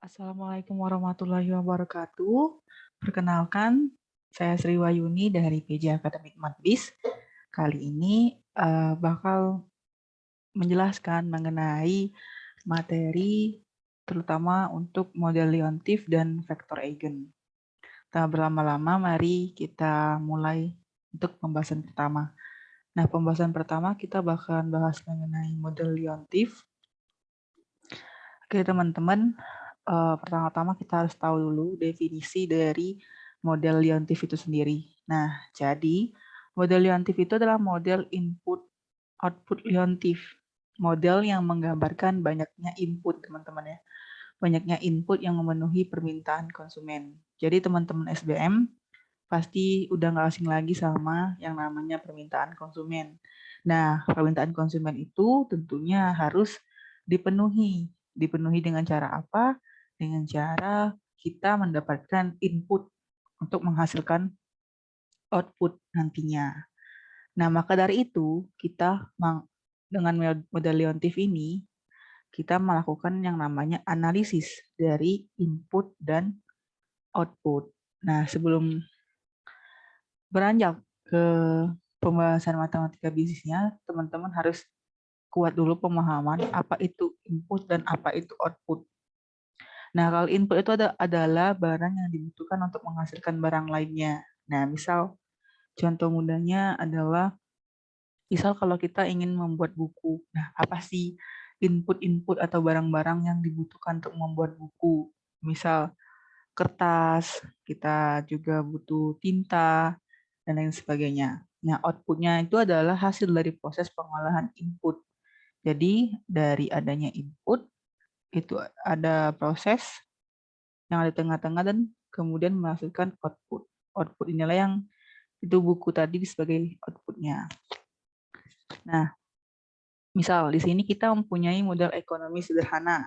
Assalamualaikum warahmatullahi wabarakatuh. Perkenalkan, saya Sri Wayuni dari PJ Akademik Matbis. Kali ini bakal menjelaskan mengenai materi terutama untuk model Leontief dan vektor eigen. Tak berlama-lama, mari kita mulai untuk pembahasan pertama. Nah, pembahasan pertama kita bakal bahas mengenai model Leontief. Oke, teman-teman. Pertama-tama kita harus tahu dulu definisi dari model Leontief itu sendiri. Nah, jadi model Leontief itu adalah model input-output Leontief. Model yang menggambarkan banyaknya input, teman-teman ya. Banyaknya input yang memenuhi permintaan konsumen. Jadi teman-teman SBM pasti udah nggak asing lagi sama yang namanya permintaan konsumen. Nah, permintaan konsumen itu tentunya harus dipenuhi. Dipenuhi dengan cara apa? Dengan cara kita mendapatkan input untuk menghasilkan output nantinya. Nah, maka dari itu, kita dengan model Leontief ini, kita melakukan yang namanya analisis dari input dan output. Nah, sebelum beranjak ke pembahasan matematika bisnisnya, teman-teman harus kuat dulu pemahaman apa itu input dan apa itu output. Nah, kalau input itu adalah barang yang dibutuhkan untuk menghasilkan barang lainnya. Nah, misal contoh mudahnya adalah misal kalau kita ingin membuat buku. Nah, apa sih input-input atau barang-barang yang dibutuhkan untuk membuat buku? Misal kertas, kita juga butuh tinta, dan lain sebagainya. Nah, outputnya itu adalah hasil dari proses pengolahan input. Jadi, dari adanya input, itu ada proses yang ada di tengah-tengah dan kemudian menghasilkan output. Output inilah yang itu buku tadi sebagai outputnya. Nah, misal di sini kita mempunyai model ekonomi sederhana.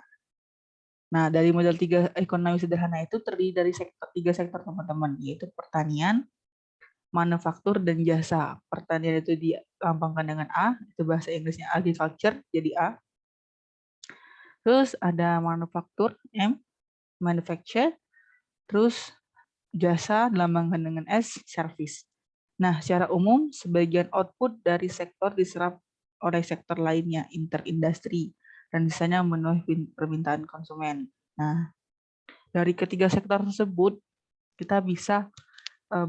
Nah, dari model ekonomi sederhana itu terdiri dari tiga sektor teman-teman, yaitu pertanian, manufaktur, dan jasa. Pertanian itu dilambangkan dengan A, itu bahasa Inggrisnya agriculture, jadi A. Terus ada manufaktur, M, manufacture. Terus jasa dilambangkan dengan S, service. Nah, secara umum, sebagian output dari sektor diserap oleh sektor lainnya, interindustri, dan sisanya memenuhi permintaan konsumen. Nah, dari ketiga sektor tersebut, kita bisa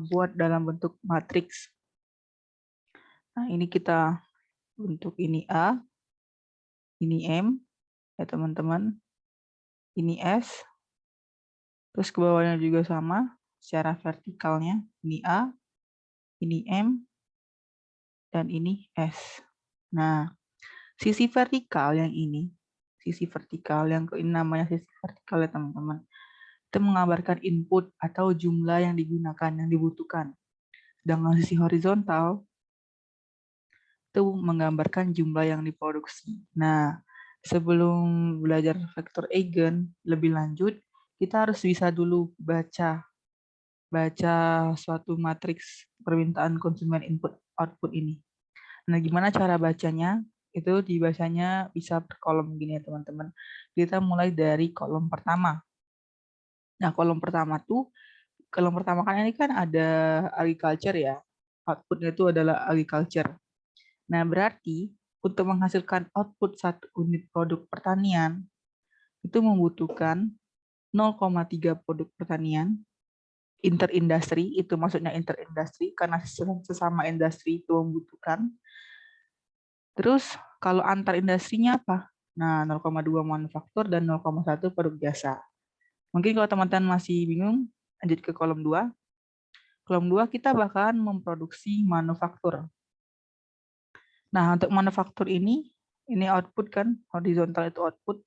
buat dalam bentuk matriks. Nah, ini kita bentuk ini A, ini M, ya teman-teman, ini S, terus ke bawahnya juga sama, secara vertikalnya, ini A, ini M, dan ini S. Nah, sisi vertikal yang ini, sisi vertikal yang ini namanya sisi vertikal ya teman-teman, itu menggambarkan input atau jumlah yang digunakan, yang dibutuhkan. Sedangkan sisi horizontal itu menggambarkan jumlah yang diproduksi. Nah, sebelum belajar vektor eigen lebih lanjut, kita harus bisa dulu baca suatu matriks permintaan konsumen input output ini. Nah, gimana cara bacanya? Itu dibacanya bisa per kolom gini ya teman-teman. Kita mulai dari kolom pertama. Nah, kolom pertama kan ini kan ada agriculture ya. Outputnya itu adalah agriculture. Nah, berarti untuk menghasilkan output satu unit produk pertanian itu membutuhkan 0,3 produk pertanian interindustri, itu maksudnya interindustri karena sesama industri itu membutuhkan. Terus kalau antar industrinya apa? Nah, 0,2 manufaktur dan 0,1 produk jasa. Mungkin kalau teman-teman masih bingung, lanjut ke kolom 2. Kolom 2 kita bakalan memproduksi manufaktur. Nah, untuk manufaktur ini output kan, horizontal itu output.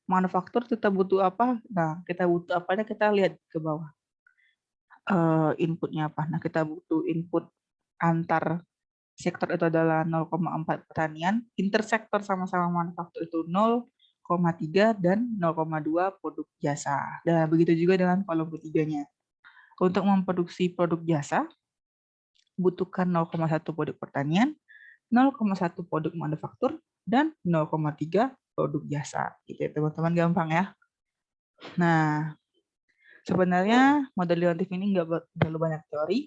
Manufaktur kita butuh apa? Nah, kita butuh apanya kita lihat ke bawah. Inputnya apa? Nah, kita butuh input antar sektor itu adalah 0,4 pertanian, intersektor sama-sama manufaktur itu 0,3 dan 0,2 produk jasa. Dan begitu juga dengan kolom ketiganya. Untuk memproduksi produk jasa, butuhkan 0,1 produk pertanian, 0,1 produk manufaktur, dan 0,3 produk jasa. Gitu ya, teman-teman, gampang ya. Nah, sebenarnya model Leontief ini nggak terlalu banyak teori,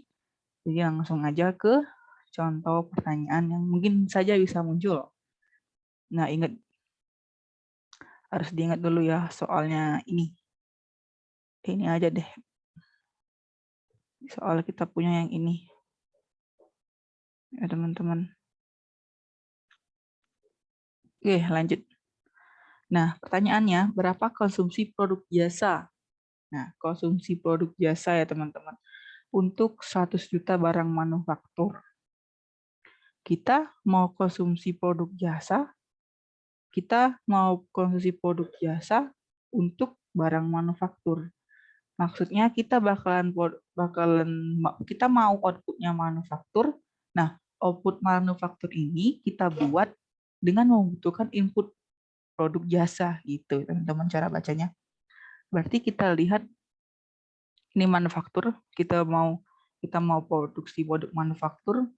jadi langsung aja ke contoh pertanyaan yang mungkin saja bisa muncul. Nah, harus diingat dulu ya soalnya ini. Ini aja deh. Soal kita punya yang ini. Ya, teman-teman. Oke, lanjut. Nah, pertanyaannya, berapa konsumsi produk jasa? Nah, konsumsi produk jasa ya, teman-teman. Untuk 100 juta barang manufaktur. Kita mau konsumsi produk jasa, untuk barang manufaktur. Maksudnya kita kita mau outputnya manufaktur. Nah, output manufaktur ini kita buat dengan membutuhkan input produk jasa gitu, teman-teman, cara bacanya. Berarti kita lihat ini manufaktur, kita mau produksi produk manufaktur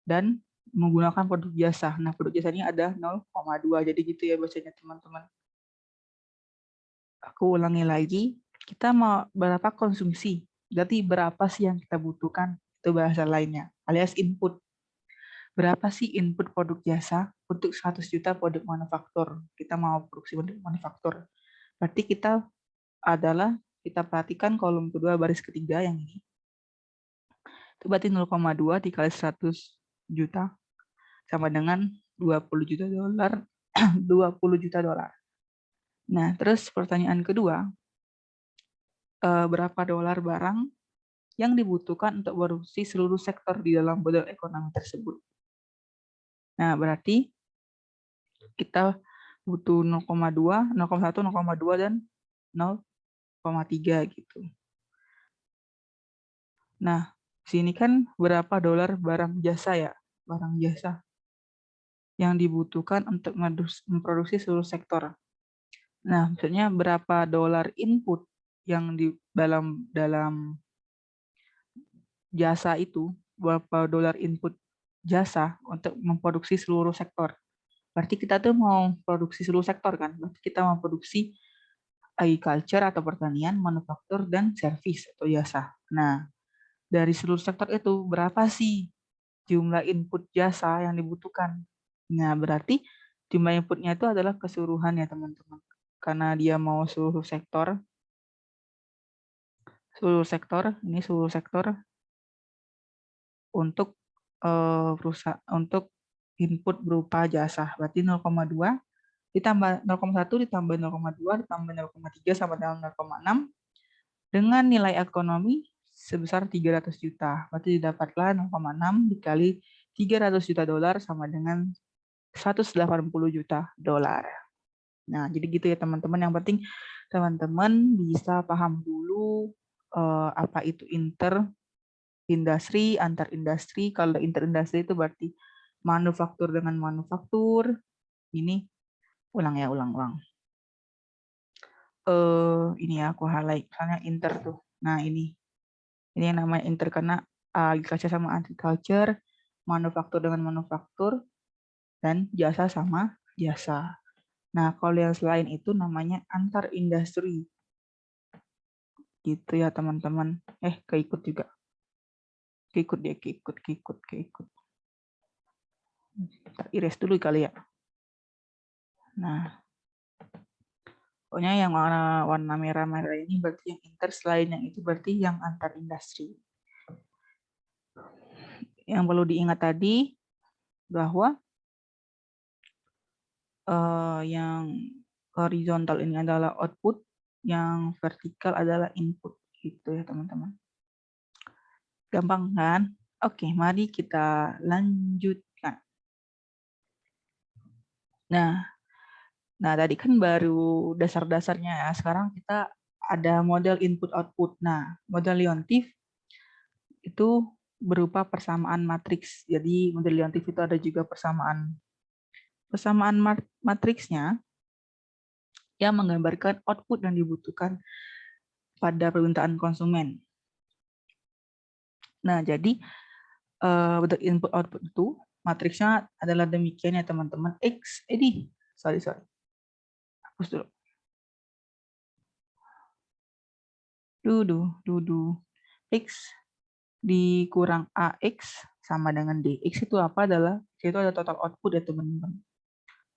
dan menggunakan produk jasa. Nah, produk jasanya ada 0,2. Jadi gitu ya bacanya, teman-teman. Aku ulangi lagi. Kita mau berapa konsumsi? Berarti berapa sih yang kita butuhkan? Itu bahasa lainnya, alias input. Berapa sih input produk jasa untuk 100 juta produk manufaktur? Kita mau produksi produk manufaktur. Berarti kita perhatikan kolom kedua baris ketiga yang ini. Itu berarti 0,2 dikali 100 juta sama dengan 20 juta dolar. 20 juta dolar. Nah, terus pertanyaan kedua, berapa dolar barang yang dibutuhkan untuk produksi seluruh sektor di dalam model ekonomi tersebut? Nah, berarti kita butuh 0,2, 0,1, 0,2, dan 0,3 gitu. Nah, sini kan berapa dolar barang jasa ya? Barang jasa yang dibutuhkan untuk memproduksi seluruh sektor. Nah, maksudnya berapa dolar input yang di dalam jasa itu, berapa dolar input jasa untuk memproduksi seluruh sektor. Berarti kita tuh mau produksi seluruh sektor kan? Berarti kita mau produksi agriculture atau pertanian, manufaktur, dan service atau jasa. Nah, dari seluruh sektor itu berapa sih jumlah input jasa yang dibutuhkan? Nah, berarti jumlah inputnya itu adalah keseluruhan ya, teman-teman. Karena dia mau seluruh sektor untuk untuk input berupa jasa. Berarti 0,2 ditambah 0,1 ditambah 0,2 ditambah 0,3 sama dengan 0,6 dengan nilai ekonomi sebesar 300 juta. Berarti didapatlah 0,6 dikali 300 juta dolar sama dengan 180 juta dolar. Nah, jadi gitu ya, teman-teman. Yang penting teman-teman bisa paham dulu apa itu interindustri, antar industri. Kalau interindustri itu berarti manufaktur dengan manufaktur. Ini ulang. Ini ya aku highlight karena inter tuh. Nah, ini yang namanya inter karena agriculture sama agriculture, manufaktur dengan manufaktur, dan jasa sama jasa. Nah, kalau yang selain itu namanya antar industri. Gitu ya, teman-teman. Keikut juga. Keikut. Kita iris dulu kali ya. Nah, pokoknya yang warna merah-merah ini berarti yang inter, selain yang itu berarti yang antar industri. Yang perlu diingat tadi bahwa yang horizontal ini adalah output, yang vertikal adalah input. Gitu ya, teman-teman. Gampang kan? Oke, mari kita lanjutkan. Nah, tadi kan baru dasar-dasarnya ya. Sekarang kita ada model input-output. Nah, model Leontief itu berupa persamaan matriks. Jadi model Leontief itu ada juga persamaan matriksnya yang menggambarkan output yang dibutuhkan pada permintaan konsumen. Nah, jadi bentuk input output itu matriksnya adalah demikian ya, teman-teman. Hapus dulu. X dikurang AX sama dengan D. X itu apa adalah, itu ada total output ya teman-teman.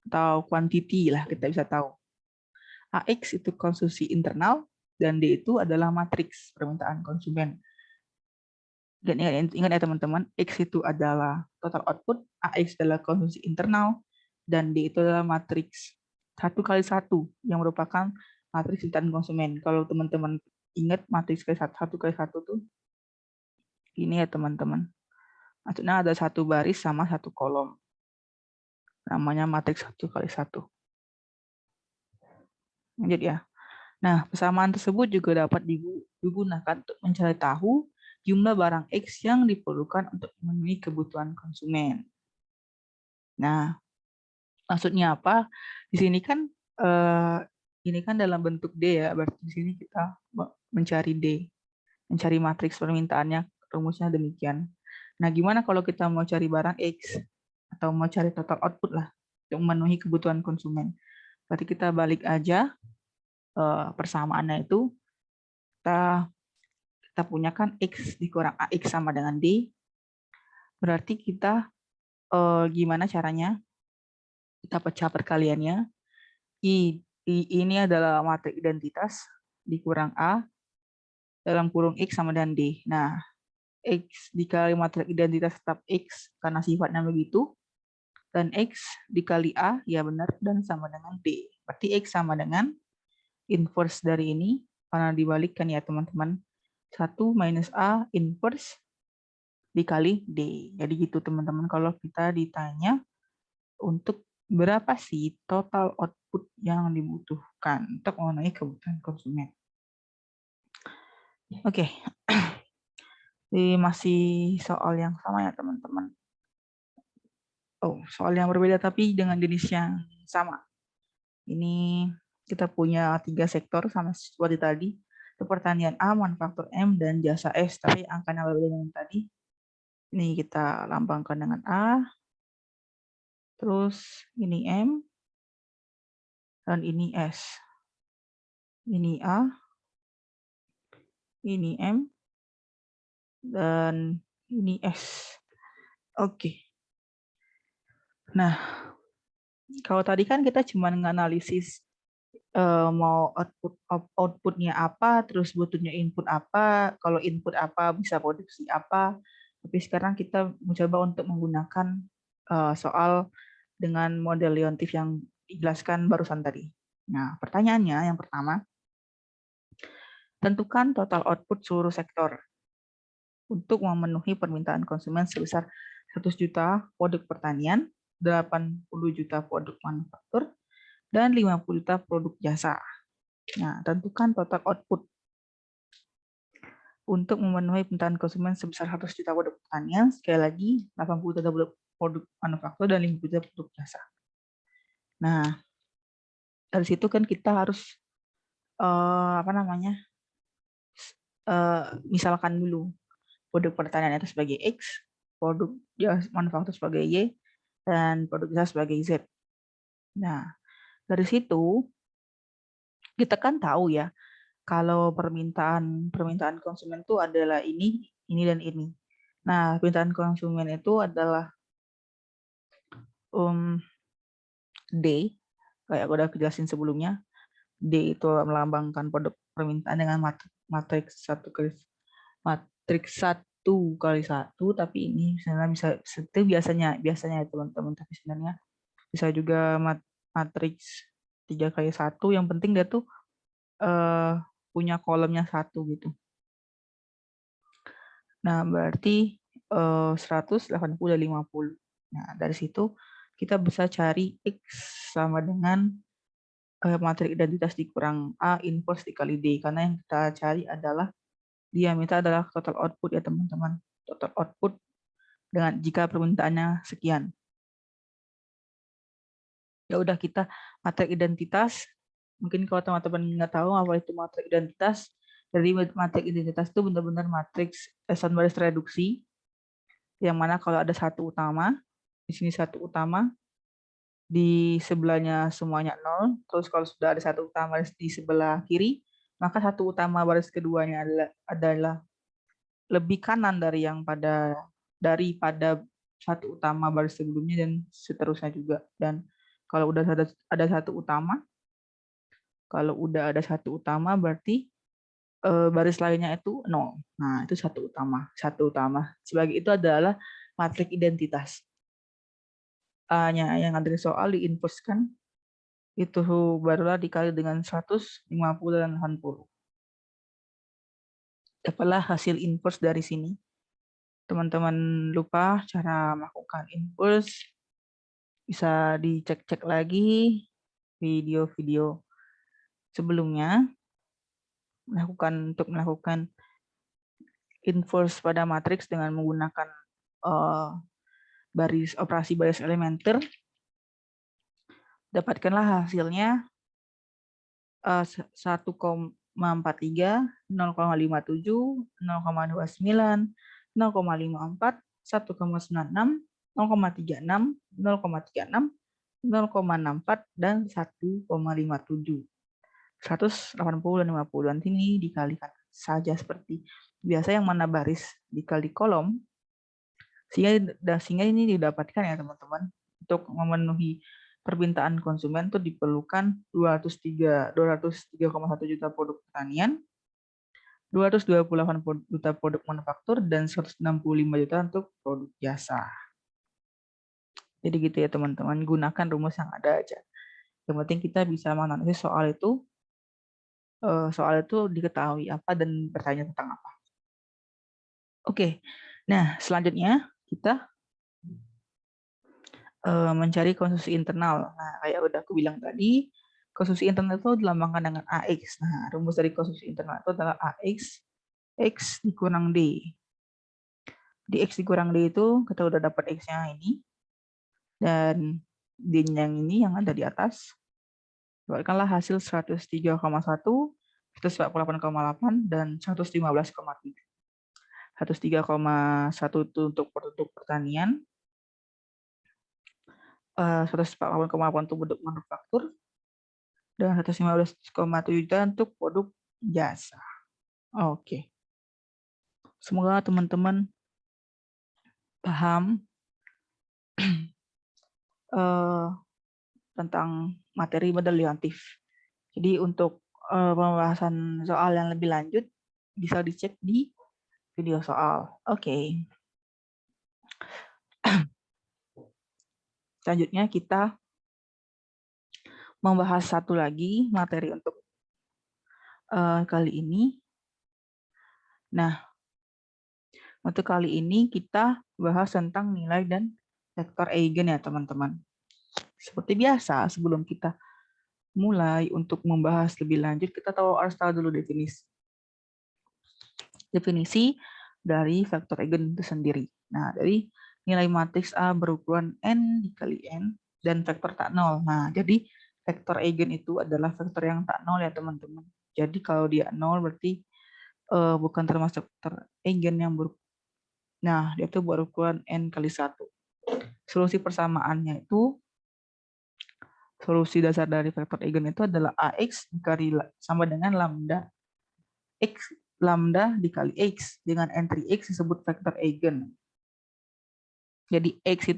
Atau quantity lah kita bisa tahu. AX itu konsumsi internal, dan D itu adalah matriks permintaan konsumen. Dan ingat ya teman-teman, X itu adalah total output, AX adalah konsumsi internal, dan D itu adalah matriks 1x1 yang merupakan matriks permintaan konsumen. Kalau teman-teman ingat matriks 1x1 tuh ini ya teman-teman. Maksudnya ada satu baris sama satu kolom. Namanya matriks 1x1. Lanjut ya. Nah, persamaan tersebut juga dapat digunakan untuk mencari tahu jumlah barang X yang diperlukan untuk memenuhi kebutuhan konsumen. Nah, maksudnya apa? Di sini kan ini kan dalam bentuk D ya, berarti di sini kita mencari D, mencari matriks permintaannya, rumusnya demikian. Nah, gimana kalau kita mau cari barang X atau mau cari total output lah untuk memenuhi kebutuhan konsumen? Berarti kita balik aja persamaannya itu, kita punya kan X dikurang AX sama dengan D. Berarti kita gimana caranya? Kita pecah perkaliannya. Ini adalah matriks identitas dikurang A dalam kurung X sama dengan D. Nah, X dikali matriks identitas tetap X karena sifatnya begitu. Dan X dikali A, ya benar, dan sama dengan D. Berarti X sama dengan inverse dari ini, karena dibalikkan ya teman-teman. 1 minus A inverse dikali D. Jadi gitu teman-teman, kalau kita ditanya untuk berapa sih total output yang dibutuhkan untuk memenuhi kebutuhan konsumen. Oke. Ini masih soal yang sama ya teman-teman. Oh, soal yang berbeda tapi dengan jenis yang sama. Ini kita punya 3 sektor sama seperti tadi. Itu pertanian A, manufaktur M, dan jasa S. Tapi angkanya berbeda dengan tadi. Ini kita lambangkan dengan A. Terus ini M. Dan ini S. Ini A. Ini M. Dan ini S. Oke. Nah, kalau tadi kan kita cuma menganalisis mau outputnya apa, terus butuhnya input apa, kalau input apa bisa produksi apa. Tapi sekarang kita mencoba untuk menggunakan soal dengan model Leontief yang dijelaskan barusan tadi. Nah, pertanyaannya yang pertama, tentukan total output seluruh sektor untuk memenuhi permintaan konsumen sebesar 100 juta produk pertanian, 80 juta produk manufaktur, dan 50 juta produk jasa. Nah, tentukan total output untuk memenuhi permintaan konsumen sebesar 100 juta produk pertanian, sekali lagi 80 juta produk manufaktur dan 50 juta produk jasa. Nah, dari situ kan kita harus misalkan dulu produk pertanian itu sebagai X, produk manufaktur sebagai Y, dan produk jasa sebagai Z. Nah, dari situ kita kan tahu ya, kalau permintaan konsumen itu adalah ini, dan ini. Nah, permintaan konsumen itu adalah D, kayak aku udah jelasin sebelumnya. D itu melambangkan produk permintaan dengan matriks 1x1, tapi ini sebenarnya bisa itu biasanya teman-teman, tapi sebenarnya bisa juga matriks 3x1, yang penting dia tuh punya kolomnya 1 gitu. Nah, berarti 100, 80, dan 50. Nah, dari situ kita bisa cari X sama dengan matriks identitas dikurang A inverse dikali D, karena yang kita cari adalah dia minta adalah total output ya teman-teman. Total output dengan jika permintaannya sekian. Ya udah, kita matriks identitas. Mungkin kalau teman-teman nggak tahu apa itu matriks identitas, jadi matriks identitas itu benar-benar matriks esen baris reduksi, yang mana kalau ada satu utama, di sini satu utama, di sebelahnya semuanya 0, terus kalau sudah ada satu utama di sebelah kiri, maka satu utama baris keduanya adalah lebih kanan daripada satu utama baris sebelumnya, dan seterusnya juga. Dan kalau udah ada satu utama, berarti baris lainnya itu 0. Nah, itu satu utama. Sebagai itu adalah matriks identitas. A-nya yang ada di soal diinverskan, itu barulah dikali dengan 150 dan 80. Dapatlah hasil inverse dari sini. Teman-teman lupa cara melakukan inverse, bisa dicek-cek lagi video-video sebelumnya untuk melakukan inverse pada matriks dengan menggunakan operasi baris elementer. Dapatkanlah hasilnya 1,43, 0,57, 0,29, 0,54, 1,96, 0,36, 0,36, 0,64, dan 1,57. 180 dan 50. Nanti ini dikalikan saja seperti biasa, yang mana baris dikali kolom, sehingga ini didapatkan ya teman-teman. Untuk memenuhi permintaan konsumen itu diperlukan 203,1 juta produk pertanian, 228 juta produk manufaktur, dan 165 juta untuk produk jasa. Jadi gitu ya teman-teman, gunakan rumus yang ada aja. Yang penting kita bisa menganalisis soal itu diketahui apa dan bertanya tentang apa. Oke, nah selanjutnya kita mencari konsumsi internal. Nah, kayak udah aku bilang tadi, konsumsi internal itu dilambangkan dengan AX. Nah, rumus dari konsumsi internal itu adalah AX, X dikurang D. Di X dikurang D itu kita udah dapat X-nya ini, dan D-nya yang ini yang ada di atas. Dapatkanlah hasil 103,1, 148,8, dan 115,3. 103,1 itu untuk produk pertanian, 148,8 untuk produk manufaktur, dan 115,7 juta untuk produk jasa. Oke. Semoga teman-teman paham tentang materi model liantif. Jadi untuk pembahasan soal yang lebih lanjut bisa dicek di video soal. Oke. Selanjutnya kita membahas satu lagi materi untuk kali ini. Nah, untuk kali ini kita bahas tentang nilai dan vektor eigen ya teman-teman. Seperti biasa, sebelum kita mulai untuk membahas lebih lanjut, kita harus tahu dulu definisi dari vektor eigen itu sendiri. Nah, dari nilai matriks A berukuran n dikali n dan vektor tak nol. Nah, jadi vektor eigen itu adalah vektor yang tak nol ya teman-teman. Jadi kalau dia nol berarti bukan termasuk vektor eigen yang Nah, dia itu berukuran n kali 1. Solusi persamaannya itu, solusi dasar dari vektor eigen itu adalah AX dikali sama dengan lambda X, lambda dikali X. Dengan entry X disebut vektor eigen. Jadi X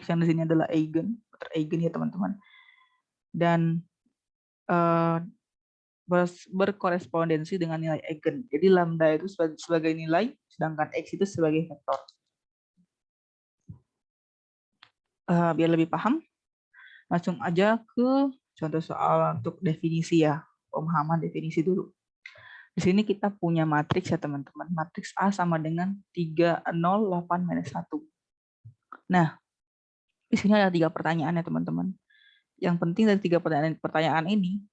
yang di sini adalah eigen, vektor eigen ya teman-teman. Dan berkorespondensi dengan nilai eigen. Jadi lambda itu sebagai nilai, sedangkan X itu sebagai vektor. Biar lebih paham, langsung aja ke contoh soal untuk definisi ya, pemahaman definisi dulu. Di sini kita punya matriks ya teman-teman. Matriks A sama dengan 3, 0, 8, minus 1. Nah, di sini ada 3 pertanyaan ya teman-teman. Yang penting dari 3 pertanyaan ini,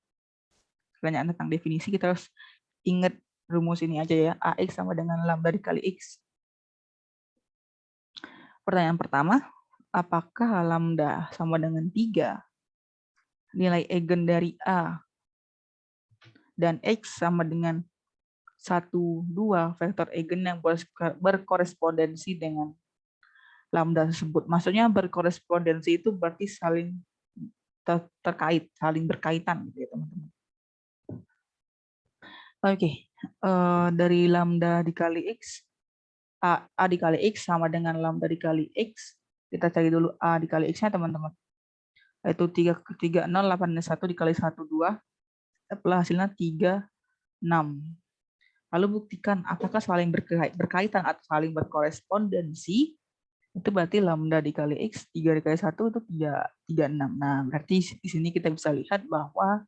pertanyaan tentang definisi, kita harus ingat rumus ini aja ya. AX sama dengan lambda dikali X. Pertanyaan pertama, apakah lambda sama dengan 3? Nilai eigen dari A dan X sama dengan 1, 2 vektor eigen yang berkorespondensi dengan lambda tersebut. Maksudnya berkorespondensi itu berarti saling terkait, saling berkaitan gitu ya teman-teman. Oke, dari lambda dikali X, A dikali X sama dengan lambda dikali X. Kita cari dulu A dikali X-nya, teman-teman. Yaitu 3, 0, 8, 1 dikali 1, 2. Hasilnya 3, 6. Lalu buktikan apakah saling berkaitan atau saling berkorespondensi. Itu berarti lambda dikali X, 3 dikali 1 itu 3, 6. Nah, berarti di sini kita bisa lihat bahwa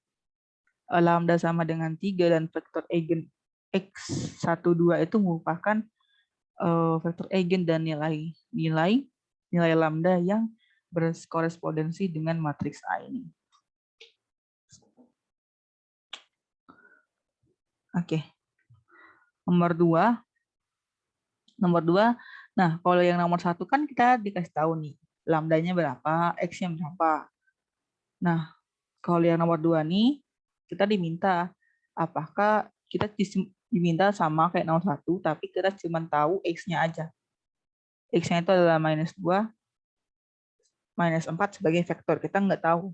lambda sama dengan 3 dan vektor eigen X1, 2 itu merupakan vektor eigen dan nilai lambda yang berkorespondensi dengan matriks A ini. Oke. Nomor 2. Nah, kalau yang nomor 1 kan kita dikasih tahu nih, lambdanya berapa, X-nya berapa. Nah, kalau yang nomor 2 nih, kita diminta apakah kita diminta sama kayak nomor 1, tapi kita cuma tahu X-nya aja. X-nya itu adalah -2, -4 sebagai vektor. Kita nggak tahu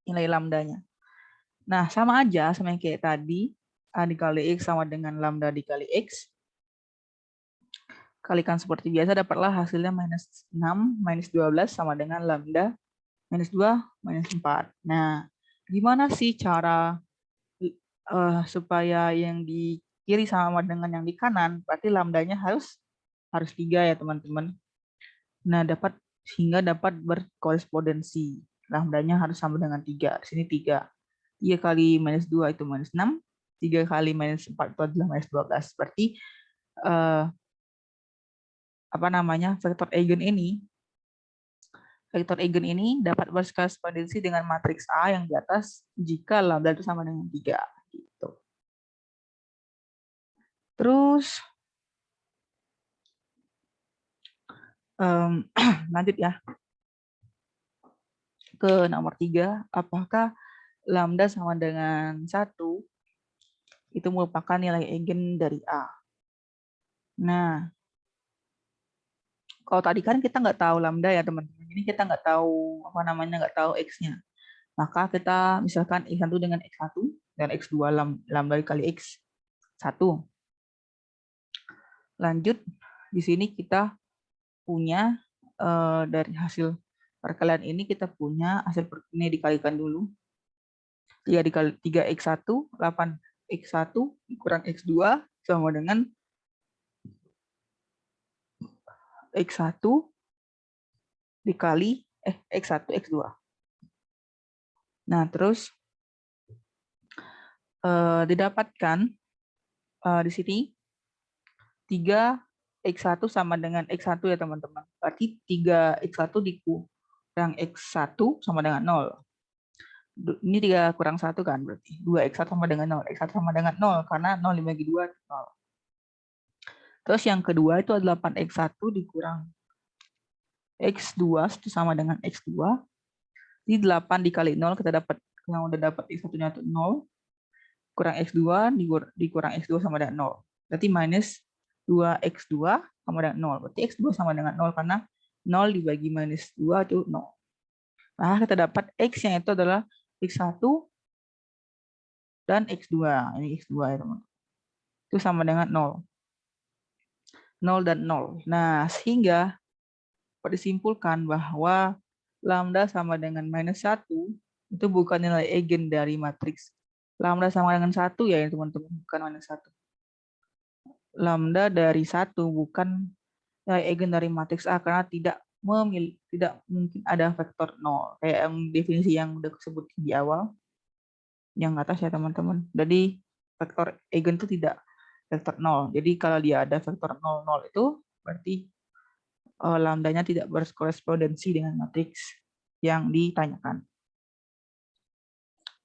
nilai lambdanya. Nah, sama aja sama yang kayak tadi, A dikali X sama dengan lambda dikali X. Kalikan seperti biasa, dapatlah hasilnya -6, -12 sama dengan lambda -2, -4. Nah, gimana sih cara supaya yang di kiri sama dengan yang di kanan? Berarti lambdanya harus 3 ya, teman-teman. Nah, sehingga dapat berkorespondensi. Lambdanya harus sama dengan 3. Di sini 3. 3 kali -2 itu -6. 3 kali -4 itu adalah -12. Berarti vektor eigen ini dapat berkorespondensi dengan matriks A yang di atas jika lambda itu sama dengan 3. Gitu. Terus lanjut ya ke nomor 3. Apakah lambda sama dengan 1 itu merupakan nilai eigen dari A? Nah, kalau tadi kan kita nggak tahu lambda ya, teman-teman. Ini kita nggak tahu nggak tahu X-nya. Maka kita misalkan X1 dengan X1 dan X2 lambda dikali X1. Lanjut, di sini kita punya dari hasil perkalian ini kita punya hasil ini dikalikan dulu. 3 dikali 3x1, 8x1 kurang x2 sama dengan x1 dikali x1 x2. Nah, terus didapatkan di sini 3x1 sama dengan x1 ya, teman-teman. Berarti 3x1 dikurang x1 sama dengan 0. Ini 3 kurang 1 kan, berarti 2x1 sama dengan 0. X1 sama dengan 0, karena 0 dibagi 2, 0. Terus yang kedua itu adalah 8x1 dikurang x2 itu sama dengan x2. Di 8 dikali 0 kita dapat, yang udah dapat x1-nya itu 0. Kurang x2 dikurang x2 sama dengan 0. Berarti minus 2x2 sama dengan 0. Berarti x2 sama dengan 0 karena 0 dibagi minus 2 itu 0. Nah, kita dapat x-nya itu adalah x1 dan x2. Ini x2 ya, teman. Itu sama dengan 0. 0 dan 0. Nah, sehingga dapat disimpulkan bahwa lambda sama dengan -1 itu bukan nilai eigen dari matriks. Lambda sama dengan 1 ya, teman-teman, bukan -1. Lambda dari 1 bukan nilai eigen dari matriks A karena tidak mungkin ada vektor 0. Kayak yang definisi yang udah disebut di awal. Yang atas ya, teman-teman. Jadi vektor eigen itu tidak vektor 0. Jadi kalau dia ada vektor 0, 0 itu berarti lambdanya tidak berkorespondensi dengan matriks yang ditanyakan.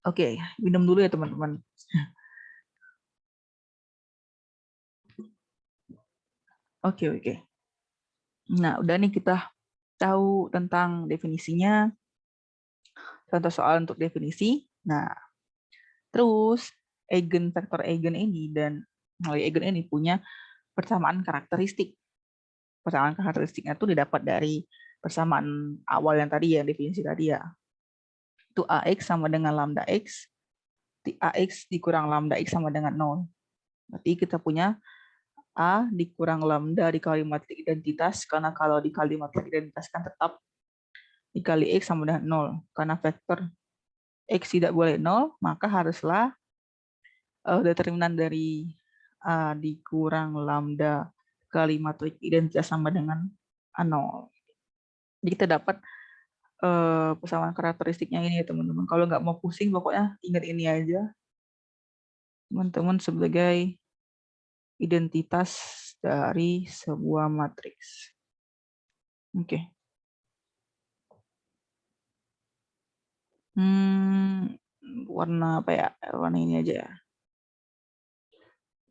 Oke, minum dulu ya, teman-teman. Oke. Nah, udah nih kita tahu tentang definisinya. Contoh soal untuk definisi. Nah, terus vektor eigen ini dan nilai eigen ini punya persamaan karakteristik. Persamaan karakteristiknya itu didapat dari persamaan awal yang tadi ya, definisi tadi ya. Itu AX sama dengan lambda X AX dikurang lambda X sama dengan 0. Berarti kita punya A dikurang lambda dikali matrik identitas, karena kalau dikali matrik identitas kan tetap dikali X sama dengan 0. Karena vektor X tidak boleh 0, maka haruslah determinan dari A dikurang lambda kali matrik identitas sama dengan A0. Jadi kita dapat persamaan karakteristiknya ini ya teman-teman. Kalau nggak mau pusing, pokoknya ingat ini aja teman-teman sebagai identitas dari sebuah matriks. Oke. Warna apa ya? Warna ini aja ya.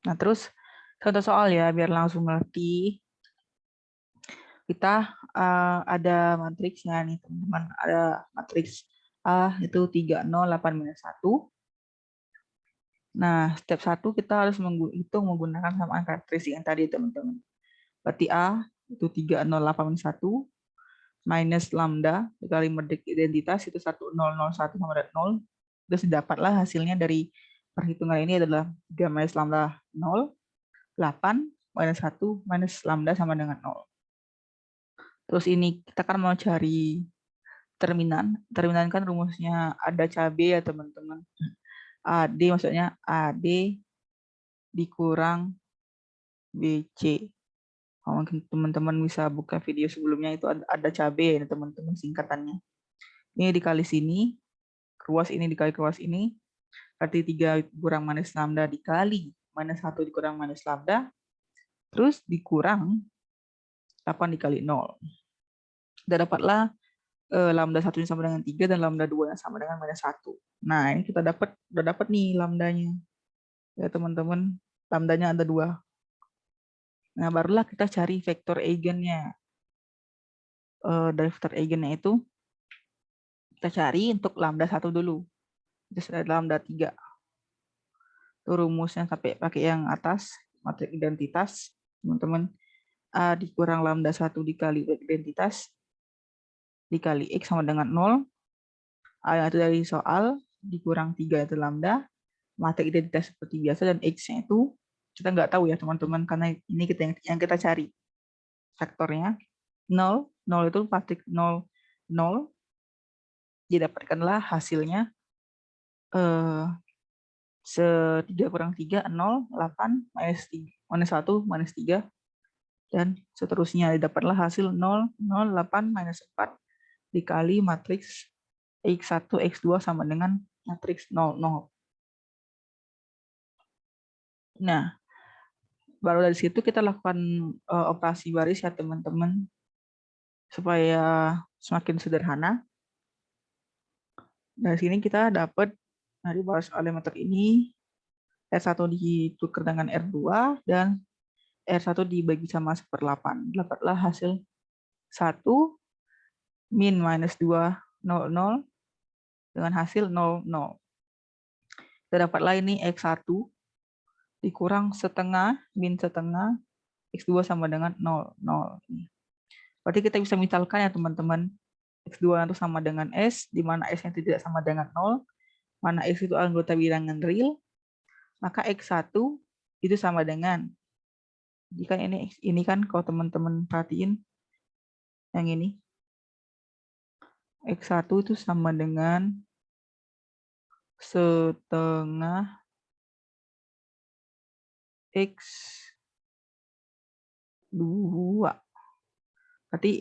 Nah, terus contoh soal ya, biar langsung ngerti. Kita ada matriksnya nih, teman-teman. Ada matriks A itu 3, 0, 8, minus 1. Nah, step 1 kita harus menghitung menggunakan samaan karakteristik yang tadi, teman-teman. Berarti A itu 3, 0, 8, minus 1. Minus lambda dikali matrik identitas itu 1, 0, 0, 1 sama dengan 0. Terus didapatlah hasilnya dari perhitungan ini adalah 3 minus lambda 0, 8 minus 1 minus lambda sama dengan 0. Terus ini kita kan mau cari determinan. Determinan kan rumusnya ada cabai ya teman-teman. AD maksudnya AD dikurang BC. Mungkin teman-teman bisa buka video sebelumnya, itu ada cabai ya teman-teman singkatannya. Ini dikali sini, ruas ini dikali ruas ini, berarti 3 kurang minus lambda dikali minus 1 dikurang minus lambda, terus dikurang 8 dikali 0. Kita dapatlah lambda 1 sama dengan 3 dan lambda 2 yang sama dengan minus 1. Nah, ini kita udah dapat nih lambdanya. Ya teman-teman, lambdanya ada 2. Nah, barulah kita cari vektor eigennya. Dari vektor eigennya itu kita cari untuk lambda 1 dulu. Itu sudah lambda 3. Itu rumusnya sampai pakai yang atas, matrik identitas, teman-teman. A dikurang lambda 1 dikali identitas dikali X sama dengan 0. A itu dari soal, dikurang 3 itu lambda, matrik identitas seperti biasa, dan X-nya itu kita nggak tahu ya teman-teman, karena ini yang kita cari. Faktornya 0, 0 itu matrik 0, 0, didapatkanlah hasilnya 3 kurang 3, 0, 8, minus 1, minus 3, dan seterusnya. Didapatlah hasil 0, 0, 8, minus 4 dikali matriks X1, X2 sama dengan matriks 0, 0. Nah, baru dari situ kita lakukan operasi baris ya teman-teman, supaya semakin sederhana. Dari sini kita dapat dari baris alimenter ini R1 ditukar dengan R2 dan R1 dibagi sama 1/8. Dapatlah hasil 1 min minus 2, 0, 0 dengan hasil 0, 0. Kita dapatlah ini X1 dikurang setengah min setengah X2 sama dengan 0, 0. Berarti kita bisa misalkan ya teman-teman, X2 itu sama dengan S, di mana S-nya tidak sama dengan 0, mana X itu anggota bilangan real, maka X1 itu sama dengan, jika ini kan kalau teman-teman perhatiin, yang ini, X1 itu sama dengan setengah X2. Berarti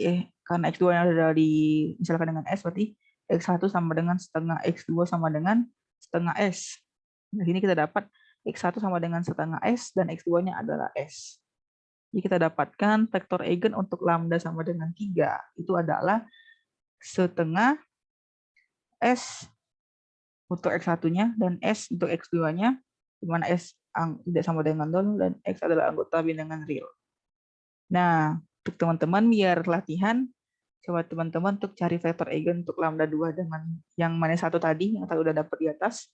karena X2 yang ada di misalkan dengan S, berarti X1 sama dengan setengah X2 sama dengan setengah S. Di sini kita dapat X1 sama dengan setengah S dan X2-nya adalah S. Jadi kita dapatkan vektor eigen untuk lambda sama dengan 3 itu adalah setengah S untuk X1-nya dan S untuk X2-nya, di mana S tidak sama dengan 0 dan X adalah anggota bilangan real. Nah, untuk teman-teman biar latihan, coba teman-teman untuk cari vektor eigen untuk lambda 2 dengan yang minus 1 tadi, yang tadi udah dapat di atas.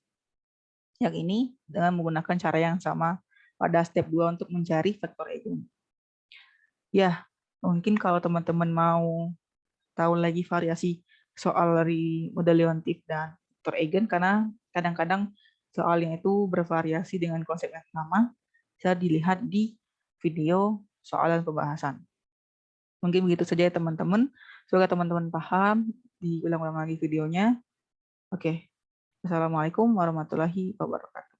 Yang ini dengan menggunakan cara yang sama pada step 2 untuk mencari vektor eigen. Ya, mungkin kalau teman-teman mau tahu lagi variasi soal dari model Leontief dan vektor eigen, karena kadang-kadang soalnya itu bervariasi dengan konsep yang sama, bisa dilihat di video soal dan pembahasan. Mungkin begitu saja ya teman-teman. Semoga teman-teman paham. Diulang-ulang lagi videonya. Oke. Assalamualaikum warahmatullahi wabarakatuh.